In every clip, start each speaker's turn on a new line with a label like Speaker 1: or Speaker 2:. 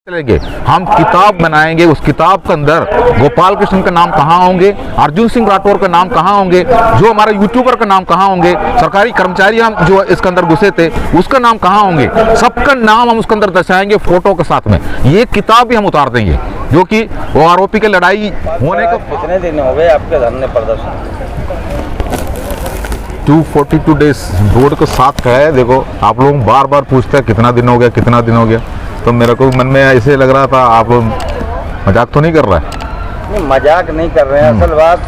Speaker 1: चलेंगे, हम किताब बनाएंगे। उस किताब के अंदर गोपाल कृष्ण का नाम कहाँ होंगे, अर्जुन सिंह राठौर का नाम कहाँ होंगे, जो हमारे यूट्यूबर का नाम कहाँ होंगे, सरकारी कर्मचारी हम जो इसके अंदर घुसे थे उसका नाम कहाँ होंगे, सबका नाम हम उसके अंदर दर्शाएंगे फोटो के साथ में। ये किताब भी हम उतार देंगे, जो कि वो आरोपी की लड़ाई होने का।
Speaker 2: कितने दिन हो गए आपके धरने प्रदर्शन?
Speaker 1: 242 डेज बोर्ड के साथ का है। देखो, आप लोग बार बार पूछते हैं कितना दिन हो गया, कितना दिन हो गया, तो मेरे को मन में ऐसे लग रहा था आप लोग मजाक तो नहीं कर रहा है।
Speaker 2: नहीं, मजाक नहीं कर रहे हैं। असल बात,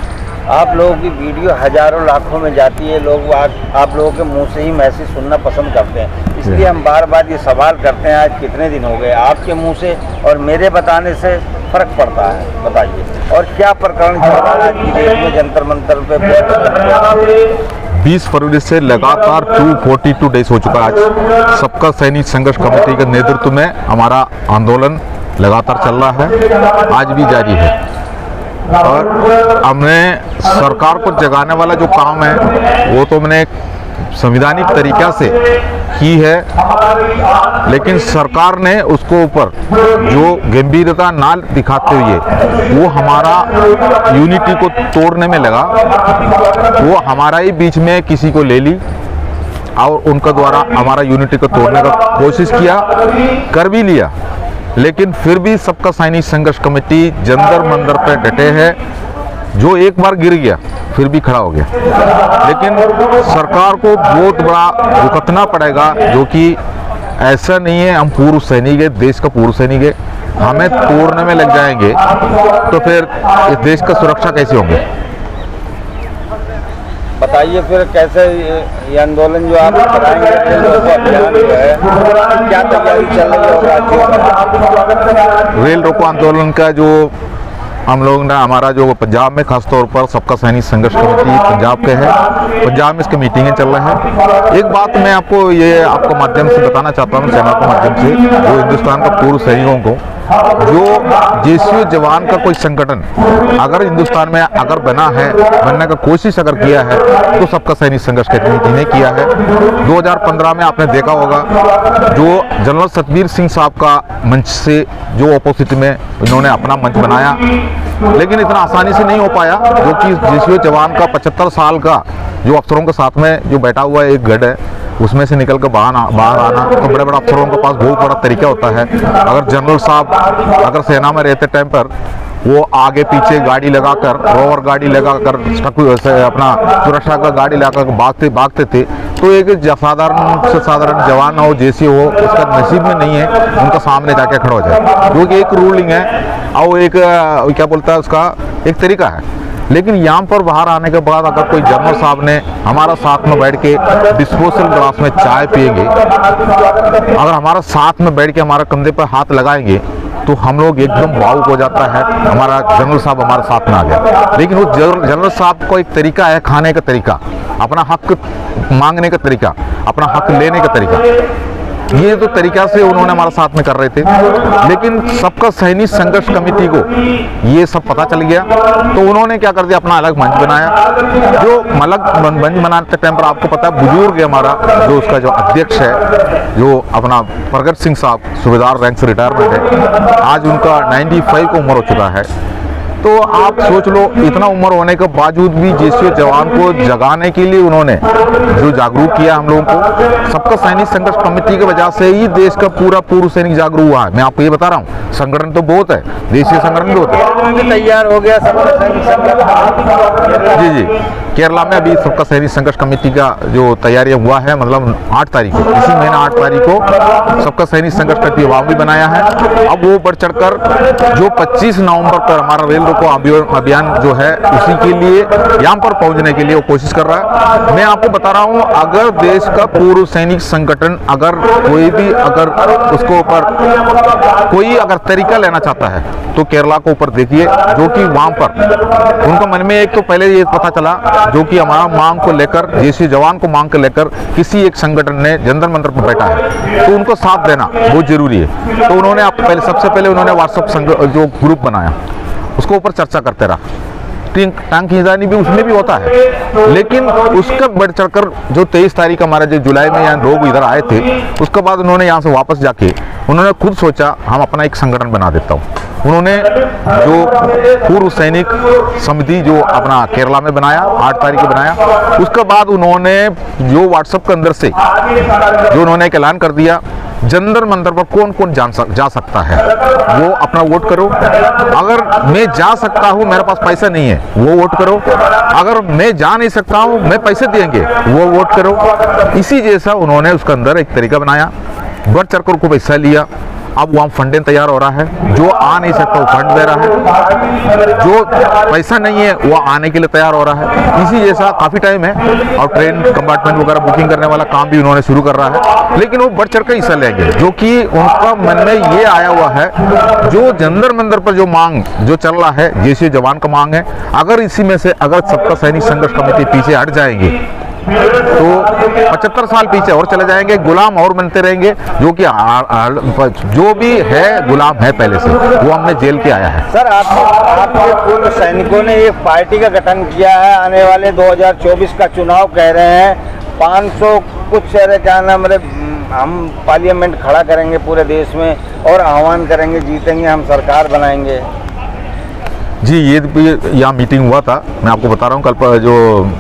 Speaker 2: आप लोगों की वीडियो हजारों लाखों में जाती है, लोग आप लोगों के मुंह से ही मैसेज सुनना पसंद करते हैं। इसलिए हम बार बार ये सवाल करते हैं, आज कितने दिन हो गए। आपके मुंह से और मेरे बताने से फर्क पड़ता है। बताइए, और क्या प्रकरण चल रहा है आज की डेट में जंतर मंतर पे?
Speaker 1: 20 फरवरी से लगातार 242 डेज हो चुका है। आज सबका सैनिक संघर्ष कमेटी के नेतृत्व में हमारा आंदोलन लगातार चल रहा है, आज भी जारी है। और हमने सरकार को जगाने वाला जो काम है वो तो हमने संवैधानिक तरीक़ा से की है, लेकिन सरकार ने उसको ऊपर जो गंभीरता ना दिखाते हुए वो हमारा यूनिटी को तोड़ने में लगा। वो हमारा ही बीच में किसी को ले ली और उनका द्वारा हमारा यूनिटी को तोड़ने का कोशिश किया, कर भी लिया। लेकिन फिर भी सबका सैनिक संघर्ष कमेटी जंतर मंतर पे डटे हैं। जो एक बार गिर गया फिर भी खड़ा हो गया। लेकिन सरकार को बहुत बड़ा भुगतना पड़ेगा, जो कि ऐसा नहीं है हम पूर्व सैनिक है, देश का पूर्व सैनिक है, हमें तोड़ने में लग जाएंगे तो फिर इस देश का सुरक्षा कैसे होंगे।
Speaker 2: बताइए फिर कैसे ये आंदोलन जो आप कराएंगे, अभियान जो है, क्या तैयारी चल रही है राज्यों में?
Speaker 1: रेल रोको आंदोलन का जो हम लोग ने, हमारा जो पंजाब में खास तौर पर सबका सैनिक संघर्ष कमेटी पंजाब के है, पंजाब में इसकी मीटिंगें चल रही हैं। एक बात मैं आपको ये आपको माध्यम से बताना चाहता हूँ, चैनल के माध्यम से, जो हिंदुस्तान का पूर्व सैनिकों को, जो जेसीओ जवान का कोई संगठन अगर हिंदुस्तान में अगर बनने का कोशिश अगर किया है तो सबका सैनिक संघर्ष कमेटी ने किया है। 2015 में आपने देखा होगा, जो जनरल सतबीर सिंह साहब का मंच से जो ऑपोजिट में इन्होंने अपना मंच बनाया, लेकिन इतना आसानी से नहीं हो पाया। जो कि जेसीओ जवान का 75 साल का जो अफसरों के साथ में जो बैठा हुआ एक गढ़ है, उसमें से निकल कर बाहर आना तो बड़े बड़े अफसरों के पास बहुत बड़ा तरीका होता है। अगर जनरल साहब अगर सेना में रहते टाइम पर वो आगे पीछे गाड़ी लगाकर, रोवर गाड़ी लगाकर, अपना सुरक्षा का गाड़ी लगाकर भागते थे, तो एक साधारण से साधारण जवान हो, जैसे हो, इसका नसीब में नहीं है उनका सामने जाके खड़ा हो जाए, जो कि एक रूलिंग है और एक क्या बोलता है उसका एक तरीका है। लेकिन यहाँ पर बाहर आने के बाद अगर कोई जनरल साहब ने हमारा साथ में बैठ के डिस्पोजल ग्लास में चाय पिएंगे, अगर हमारा साथ में बैठ के हमारा कंधे पर हाथ लगाएंगे, तो हम लोग एकदम भावुक हो जाता है, हमारा जनरल साहब हमारे साथ में आ गया। लेकिन उस जनरल साहब को एक तरीका है, खाने का तरीका, अपना हक मांगने का तरीका, अपना हक लेने का तरीका, ये तो तरीका से उन्होंने हमारे साथ में कर रहे थे। लेकिन सबका सैनिक संघर्ष कमेटी को ये सब पता चल गया, तो उन्होंने क्या कर दिया, अपना अलग मंच बनाया। जो अलग मंच बनाते टाइम पर आपको पता है, बुजुर्ग है हमारा जो उसका जो अध्यक्ष है, जो अपना प्रगट सिंह साहब, सूबेदार रैंक से रिटायरमेंट है, आज उनका 95 की उम्र हो चुका है। तो आप सोच लो, इतना उम्र होने के बावजूद भी जेसीओ जवान को जगाने के लिए उन्होंने जो जागरूक किया हम लोगों को, सबका सैनिक संघर्ष कमेटी की वजह से ही देश का पूरा पूर्व सैनिक जागरूक हुआ है। मैं आपको ये बता रहा हूँ, संगठन तो बहुत है, देशीय संगठन भी होता है।
Speaker 2: तैयार हो गया सबका सैनिक संघर्ष?
Speaker 1: जी, केरला में अभी सबका सैनिक संघर्ष कमेटी का जो तैयारियां हुआ है, मतलब 8 तारीख को, इसी महीना 8 तारीख को सबका सैनिक संघर्ष कमेटी विभाग भी बनाया है। अब वो बढ़ चढ़कर जो 25 नवंबर पर हमारा रेल रोको अभियान जो है, उसी के लिए यहाँ पर पहुंचने के लिए वो कोशिश कर रहा है। मैं आपको बता रहा हूँ, अगर देश का पूर्व सैनिक संगठन अगर कोई भी अगर उसको ऊपर कोई अगर तरीका लेना चाहता है, तो केरला को ऊपर देखिए, जो कि वहाँ पर उनका मन में एक तो पहले ये पता चला, जो कि हमारा मांग को लेकर, जेसीओ जवान को मांग को लेकर किसी एक संगठन ने जंतर मंतर पर बैठा है, तो उनको साथ देना बहुत जरूरी है। तो उन्होंने सबसे पहले उन्होंने व्हाट्सएप जो ग्रुप बनाया, उसको ऊपर चर्चा करते रहा। टांग खींचानी भी उसमें भी होता है, लेकिन उसका बढ़ चढ़कर जो 23 तारीख हमारा जो जुलाई में यहाँ लोग इधर आए थे, उसके बाद उन्होंने यहाँ से वापस जाके उन्होंने खुद सोचा हम अपना एक संगठन बना देता हूँ। उन्होंने जो पूर्व सैनिक समिति जो अपना केरला में बनाया, 8 तारीख को बनाया, उसके बाद उन्होंने जो व्हाट्सएप के अंदर से जो उन्होंने एक ऐलान कर दिया, जंतर मंतर पर कौन कौन जा सकता है वो अपना वोट करो। अगर मैं जा सकता हूँ, मेरे पास पैसा नहीं है, वो वोट करो। अगर मैं जा नहीं सकता हूँ, मैं पैसे देंगे, वो वोट करो। इसी जैसा उन्होंने उसके अंदर एक तरीका बनाया, बढ़ चढ़कर को पैसा लिया। अब वहाँ फंडिंग तैयार हो रहा है, जो आ नहीं सकता वो फंड दे रहा है, जो पैसा नहीं है वो आने के लिए तैयार हो रहा है। इसी जैसा काफ़ी टाइम है और ट्रेन कंपार्टमेंट वगैरह बुकिंग करने वाला काम भी उन्होंने शुरू कर रहा है, लेकिन वो बढ़ चढ़ कर हिस्सा लेंगे, जो कि उनका मन में ये आया हुआ है। जो जंतर मंतर पर जो मांग जो चल रहा है, जैसे जवान का मांग है, अगर इसी में से अगर सबका सैनिक संघर्ष कमेटी पीछे हट जाएंगे तो 75 साल पीछे और चले जाएंगे, गुलाम और बनते रहेंगे। जो कि जो भी है गुलाम है पहले से, वो हमने जेल के आया है।
Speaker 2: सर, आपके पूर्व सैनिकों ने एक पार्टी का गठन किया है, आने वाले 2024 का चुनाव कह रहे हैं, 500 कुछ क्या नाम हम पार्लियामेंट खड़ा करेंगे पूरे देश में और आह्वान करेंगे, जीतेंगे हम, सरकार बनाएंगे।
Speaker 1: जी, ये भी यहाँ मीटिंग हुआ था, मैं आपको बता रहा हूँ। कल जो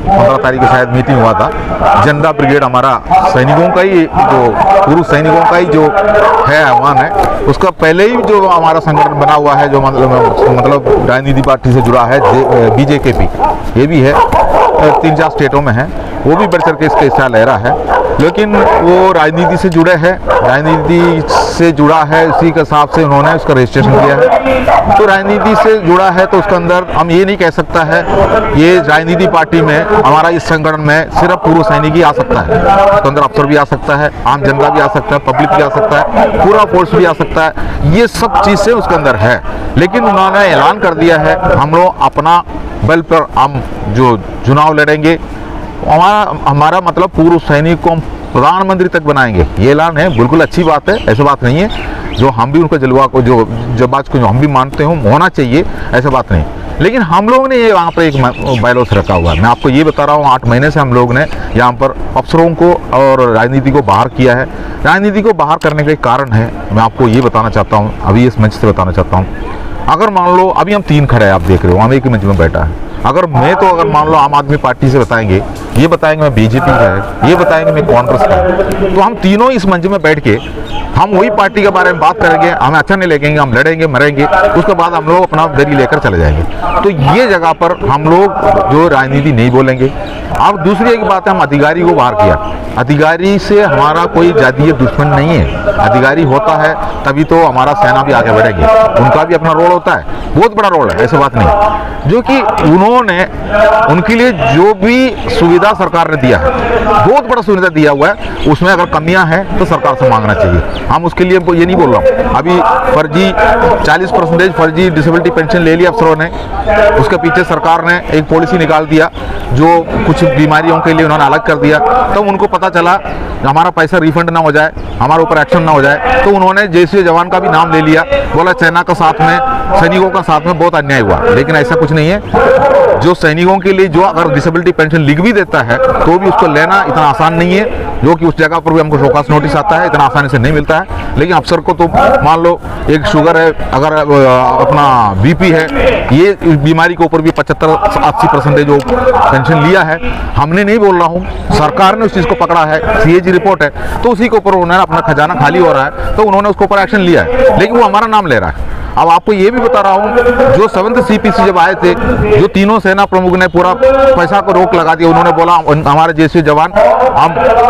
Speaker 1: 15 तारीख को शायद मीटिंग हुआ था। जनता ब्रिगेड हमारा सैनिकों का ही, जो पूर्व सैनिकों का ही जो है आह्वान है, उसका पहले ही जो हमारा संगठन बना हुआ है, जो मतलब राजनीति पार्टी से जुड़ा है, BJKP, ये भी है, 3-4 स्टेटों में है, वो भी बढ़ चढ़ के इसका हिस्सा ले रहा है। लेकिन वो राजनीति से जुड़े हैं, राजनीति से जुड़ा है, इसी के हिसाब से उन्होंने उसका रजिस्ट्रेशन किया है। तो राजनीति से जुड़ा है तो उसके अंदर हम ये नहीं कह सकता है ये राजनीति पार्टी में, हमारा इस संगठन में सिर्फ पूर्व सैनिक ही आ सकता है। उसके अंदर अफसर भी आ सकता है, आम जनता भी आ सकता है, पब्लिक भी आ सकता है, पूरा फोर्स भी आ सकता है, ये सब चीज़ें उसके अंदर है। लेकिन उन्होंने ऐलान कर दिया है, हम लोग अपना बल पर हम जो चुनाव लड़ेंगे, हमारा मतलब पूर्व सैनिक को हम प्रधानमंत्री तक बनाएंगे, ये ऐलान है। बिल्कुल अच्छी बात है, ऐसा बात नहीं है, जो हम भी उनका जलवा को जो बात को हम भी मानते हो होना चाहिए, ऐसा बात नहीं। लेकिन हम लोग ने ये वहाँ पर एक बायलॉस रखा हुआ है। मैं आपको ये बता रहा हूँ, 8 महीने से हम लोग ने यहाँ पर अफसरों को और राजनीति को बाहर किया है। राजनीति को बाहर करने का एक कारण है, मैं आपको ये बताना चाहता हूँ, अभी इस मंच से बताना चाहता हूँ। अगर मान लो अभी हम 3 खड़े हैं, आप देख रहे हो, हम एक ही मंच में बैठा है। अगर मान लो आम आदमी पार्टी से बताएंगे, ये बताएंगे मैं BJP का है, ये बताएंगे मैं कांग्रेस का है, तो हम तीनों इस मंच में बैठ के हम वही पार्टी के बारे में बात करेंगे, हमें अच्छा नहीं लगेंगे, हम लड़ेंगे मरेंगे, उसके बाद हम लोग अपना दरी लेकर चले जाएंगे। तो ये जगह पर हम लोग जो राजनीति नहीं बोलेंगे। अब दूसरी एक बात है, हम अधिकारी को बाहर किया। अधिकारी से हमारा कोई जातीय दुश्मन नहीं है, अधिकारी होता है तभी तो हमारा सेना भी आगे बढ़ेगी, उनका भी अपना रोल होता है, बहुत बड़ा रोल है, ऐसी बात नहीं। जो कि उन्होंने उनके लिए जो भी सुविधा सरकार ने दिया है, बहुत बड़ा सुविधा दिया हुआ है, उसमें अगर कमियां हैं तो सरकार से मांगना चाहिए। हम उसके लिए ये नहीं बोल रहा हूँ, अभी फर्जी 40% फर्जी डिसेबिलिटी पेंशन ले लिया अफसरों ने, उसके पीछे सरकार ने एक पॉलिसी निकाल दिया, जो कुछ बीमारियों के लिए उन्होंने अलग कर दिया। तो उनको पता चला हमारा पैसा रिफंड ना हो जाए, हमारे ऊपर एक्शन ना हो जाए, तो उन्होंने जैसे जवान का भी नाम ले लिया, बोला सेना का साथ में, सैनिकों का साथ में बहुत अन्याय हुआ। लेकिन ऐसा कुछ नहीं है। जो सैनिकों के लिए जो अगर डिसेबिलिटी पेंशन लिख भी देता है तो भी उसको लेना इतना आसान नहीं है, जो कि उस जगह पर भी हमको शोकास नोटिस आता है, इतना आसानी से नहीं मिलता है। लेकिन अफसर को तो मान लो एक शुगर है, अगर अपना BP है, ये बीमारी के ऊपर भी 75-80% जो पेंशन लिया है। हमने नहीं बोल रहा हूँ, सरकार ने उस चीज़ को पकड़ा है, CAG रिपोर्ट है, तो उसी के ऊपर उन्होंने अपना खजाना खाली हो रहा है, तो उन्होंने उसके ऊपर एक्शन लिया है, लेकिन वो हमारा नाम ले रहा है। अब आपको ये भी बता रहा हूँ, जो 7th CPC जब आए थे, जो तीनों सेना प्रमुख ने पूरा पैसा को रोक लगा दिया। उन्होंने बोला हमारे जैसे जवान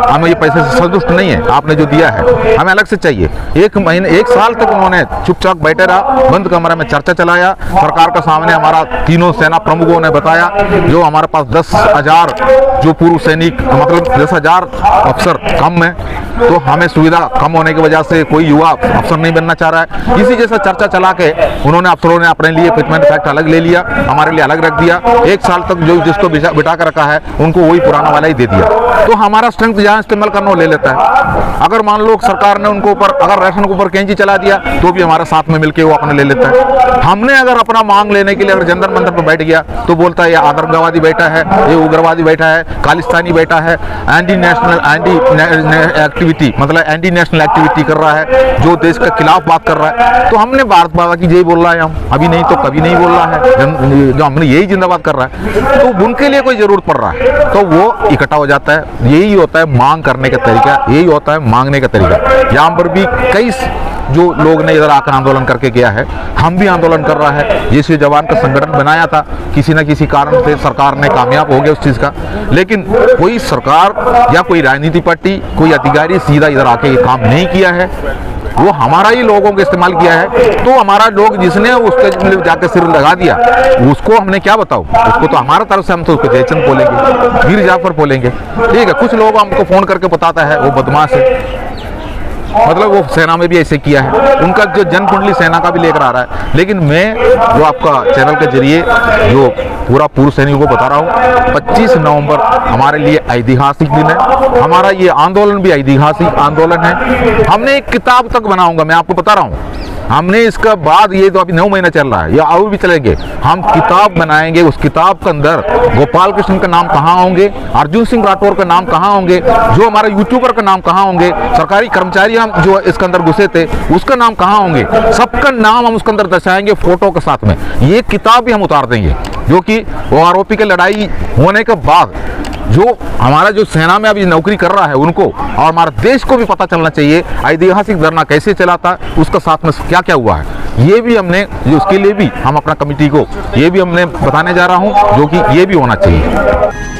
Speaker 1: हमें ये पैसे से संतुष्ट नहीं है, आपने जो दिया है हमें अलग से चाहिए। 1 साल तक उन्होंने चुपचाप बैठे रहा, बंद कमरे में चर्चा चलाया। सरकार के सामने हमारा तीनों सेना प्रमुखों ने बताया, जो हमारे पास 10,000 जो पूर्व सैनिक, मतलब 10,000 अफसर कम है, तो हमें सुविधा कम होने की वजह से कोई युवा अफसर नहीं बनना चाह रहा है। इसी जैसा चर्चा चला के उन्होंने अफसरों ने अपने लिए फिटमेंट फैक्ट अलग ले लिया, हमारे लिए अलग रख दिया। 1 साल तक जो जिसको बिठा कर रखा है उनको वही पुराना वाला ही दे दिया। तो हमारा स्ट्रेंथ जहाँ इस्तेमाल करना वो ले लेता है। अगर मान लो सरकार ने उनको ऊपर अगर राशन के ऊपर कैंची चला दिया तो भी हमारे साथ में मिलकर वो अपने ले लेता है। हमने अगर अपना मांग लेने के लिए अगर जंतर मंतर पर बैठ गया तो बोलता है ये आतंकवादी बैठा है, ये उग्रवादी बैठा है, खालिस्तानी बैठा है, एंटी नेशनल एक्टिविटी मतलब एंटी नेशनल एक्टिविटी कर रहा है, जो देश के खिलाफ बात कर रहा है। तो हमने भारत माता की यही बोल रहा है, हम अभी नहीं तो कभी नहीं बोल रहा है, जो हमने यही जिंदाबाद कर रहा है। तो उनके लिए कोई जरूरत पड़ रहा है तो वो इकट्ठा हो जाता है। यही होता है मांग करने का तरीका, यही होता है मांगने का तरीका। यहाँ पर भी कई जो लोग ने इधर आकर आंदोलन करके गया है, हम भी आंदोलन कर रहा है। ये श्री जवान का संगठन बनाया था, किसी न किसी कारण से सरकार ने कामयाब हो गया उस चीज़ का, लेकिन कोई सरकार या कोई राजनीति पार्टी कोई अधिकारी सीधा इधर आके ये काम नहीं किया है। वो हमारा ही लोगों को इस्तेमाल किया है। तो हमारा लोग जिसने उसके जाके सिर लगा दिया उसको हमने क्या बताओ, उसको तो हमारा तरफ से हम तो उसको जयचंद बोलेंगे, वीर जाफर बोलेंगे, ठीक है। कुछ लोग हमको फोन करके बताता है वो बदमाश है, मतलब वो सेना में भी ऐसे किया है, उनका जो जन कुंडली सेना का भी लेकर आ रहा है। लेकिन मैं जो आपका चैनल के जरिए जो पूरा पूर्व सैनिकों को बता रहा हूँ, 25 नवंबर हमारे लिए ऐतिहासिक दिन है। हमारा ये आंदोलन भी ऐतिहासिक आंदोलन है। हमने एक किताब तक बनाऊंगा, मैं आपको बता रहा हूँ। हमने इसका बाद ये तो अभी 9 महीना चल रहा है या और भी चलेंगे, हम किताब बनाएंगे। उस किताब के अंदर गोपाल कृष्ण का नाम कहाँ होंगे, अर्जुन सिंह राठौर का नाम कहाँ होंगे, जो हमारा यूट्यूबर का नाम कहाँ होंगे, सरकारी कर्मचारी हम जो इसके अंदर घुसे थे उसका नाम कहाँ होंगे, सबका नाम हम उसके अंदर दर्शाएंगे फोटो के साथ में। ये किताब भी हम उतार देंगे, जो कि वो आरोपी की लड़ाई होने के बाद जो हमारा जो सेना में अभी नौकरी कर रहा है उनको और हमारे देश को भी पता चलना चाहिए ऐतिहासिक धरना कैसे चला था, उसका साथ में क्या क्या हुआ है। ये भी हमने उसके लिए भी हम अपना कमेटी को ये भी हमने बताने जा रहा हूँ, जो कि ये भी होना चाहिए।